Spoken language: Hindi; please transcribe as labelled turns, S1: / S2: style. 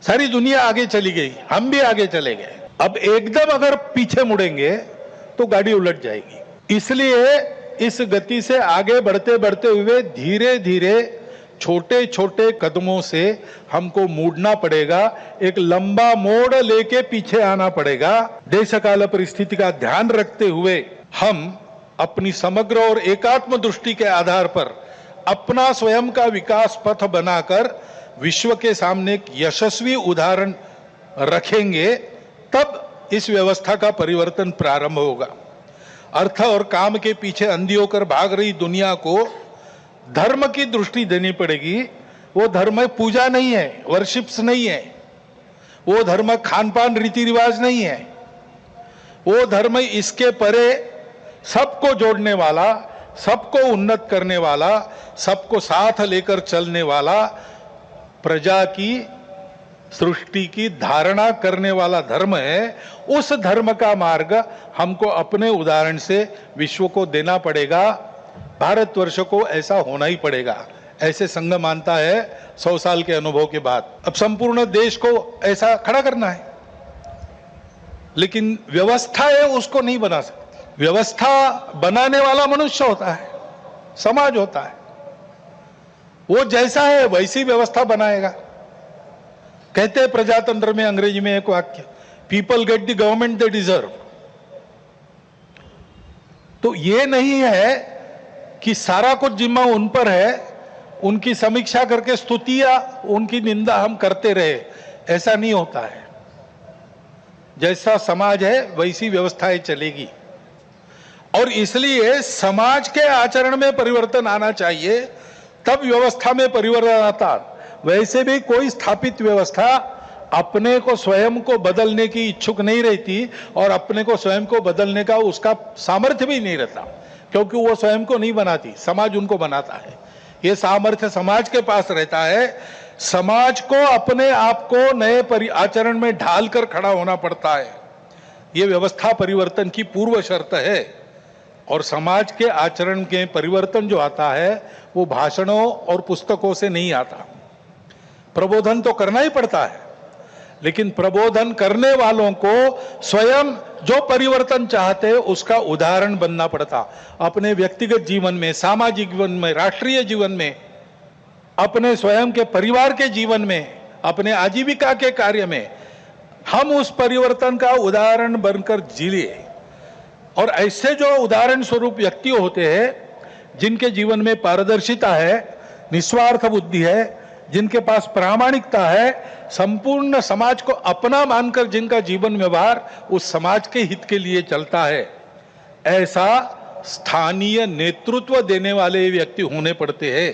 S1: सारी दुनिया आगे चली गई, हम भी आगे चले गए। अब एकदम अगर पीछे मुड़ेंगे तो गाड़ी उलट जाएगी। इसलिए इस गति से आगे बढ़ते बढ़ते हुए धीरे धीरे छोटे छोटे कदमों से हमको मुड़ना पड़ेगा, एक लंबा मोड़ लेके पीछे आना पड़ेगा। देश काल परिस्थिति का ध्यान रखते हुए हम अपनी समग्र और एकात्म दृष्टि के आधार पर अपना स्वयं का विकास पथ बनाकर विश्व के सामने एक यशस्वी उदाहरण रखेंगे, तब इस व्यवस्था का परिवर्तन प्रारंभ होगा। अर्थ और काम के पीछे अंधी होकर भाग रही दुनिया को धर्म की दृष्टि देनी पड़ेगी। वो धर्म पूजा नहीं है, वर्शिप्स नहीं है, वो धर्म खान पान रीति रिवाज नहीं है, वो धर्म इसके परे सबको जोड़ने वाला, सबको उन्नत करने वाला, सबको साथ लेकर चलने वाला, प्रजा की सृष्टि की धारणा करने वाला धर्म है। उस धर्म का मार्ग हमको अपने उदाहरण से विश्व को देना पड़ेगा। भारतवर्ष को ऐसा होना ही पड़ेगा, ऐसे संघ मानता है 100 साल के अनुभव के बाद। अब संपूर्ण देश को ऐसा खड़ा करना है, लेकिन व्यवस्था है उसको नहीं बना सकती। व्यवस्था बनाने वाला मनुष्य होता है, समाज होता है, वो जैसा है वैसी व्यवस्था बनाएगा। कहते हैं प्रजातंत्र में अंग्रेजी में एक वाक्य, people get the government they deserve. तो ये नहीं है कि सारा कुछ जिम्मा उन पर है, उनकी समीक्षा करके स्तुतियां, उनकी निंदा हम करते रहे, ऐसा नहीं होता है। जैसा समाज है वैसी व्यवस्थाएं चलेगी, और इसलिए समाज के आचरण में परिवर्तन आना चाहिए, तब व्यवस्था में परिवर्तन आता। वैसे भी कोई स्थापित व्यवस्था अपने को स्वयं को बदलने की इच्छुक नहीं रहती, और अपने को स्वयं को बदलने का उसका सामर्थ्य भी नहीं रहता, क्योंकि वो स्वयं को नहीं बनाती, समाज उनको बनाता है। ये सामर्थ्य समाज के पास रहता है। समाज को अपने आप को नए आचरण में ढालकर खड़ा होना पड़ता है। ये व्यवस्था परिवर्तन की पूर्व शर्त है, और समाज के आचरण के परिवर्तन जो आता है वो भाषणों और पुस्तकों से नहीं आता। प्रबोधन तो करना ही पड़ता है, लेकिन प्रबोधन करने वालों को स्वयं जो परिवर्तन चाहते हैं उसका उदाहरण बनना पड़ता। अपने व्यक्तिगत जीवन में, सामाजिक जीवन में, राष्ट्रीय जीवन में, अपने स्वयं के परिवार के जीवन में, अपने आजीविका के कार्य में हम उस परिवर्तन का उदाहरण बनकर जिए। और ऐसे जो उदाहरण स्वरूप व्यक्ति होते हैं, जिनके जीवन में पारदर्शिता है, निस्वार्थ बुद्धि है, जिनके पास प्रामाणिकता है, संपूर्ण समाज को अपना मानकर जिनका जीवन व्यवहार उस समाज के हित के लिए चलता है, ऐसा स्थानीय नेतृत्व देने वाले व्यक्ति होने पड़ते हैं।